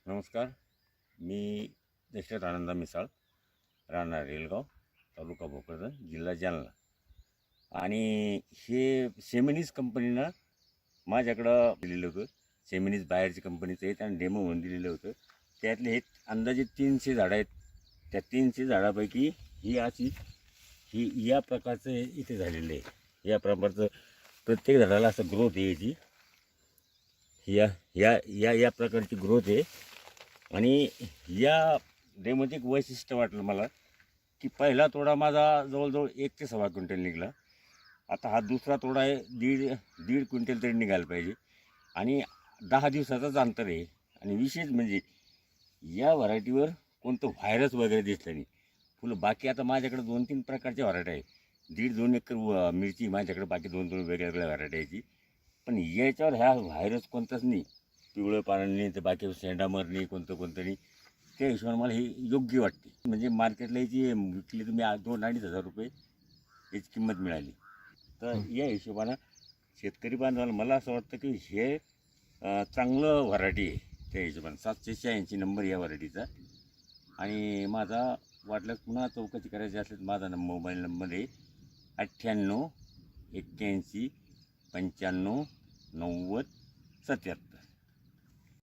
नमस्कार. मी दशरथ आनंदा मिसाळ, राहणार रेलगाव, तालुका भोकरदन, जिल्हा जालना. आणि हे सेमिनीज कंपनीनं माझ्याकडं दिलेलं होतं. सेमिनीज बाहेरची कंपनीचं आहे, त्यानं डेमो म्हणून दिलेलं होतं. त्यातले हे अंदाजे 300 झाडं आहेत. त्या 300 झाडापैकी ही या प्रकारचं इथे झालेलं आहे. या प्रकारचं प्रत्येक झाडाला असं ग्रोथ आहे याची. या या या या प्रकारची ग्रोथ आहे. आणि या डेमोचं एक वैशिष्ट्य वाटलं मला की पहिला तोडा माझा जवळजवळ 1 ते 1.25 क्विंटल निघाला. आता हा दुसरा तोडा आहे, दीड क्विंटल तरी निघायला पाहिजे. आणि 10 दिवसाचाच अंतर आहे. आणि विशेष म्हणजे या व्हरायटीवर कोणतं व्हायरस वगैरे दिसलं नाही. फुलं बाकी आता माझ्याकडे 2-3 प्रकारच्या व्हरायटी आहे. 1.5-2 एकर मिरची माझ्याकडे, बाकी 2-2 वेगळ्या व्हरायटी याची. पण याच्यावर ह्या व्हायरस कोणताच नाही. पिवळं पानं नाही, तर बाकी शेंडामर नाही, कोणतं नाही. त्या हिशोबाने मला ही योग्य वाटते. म्हणजे मार्केटला याची विकली तुम्ही 2-2.5 हजार रुपये याची किंमत मिळाली. तर या हिशोबानं शेतकरी बांधवाला मला असं वाटतं की हे चांगलं व्हरायटी आहे. त्या हिशोबाने 786 नंबर या व्हरायटीचा. आणि माझा वाटल्यास पुन्हा चौकशी करायची असेल तर माझा मोबाईल नंबर आहे 98 81 95 90 77.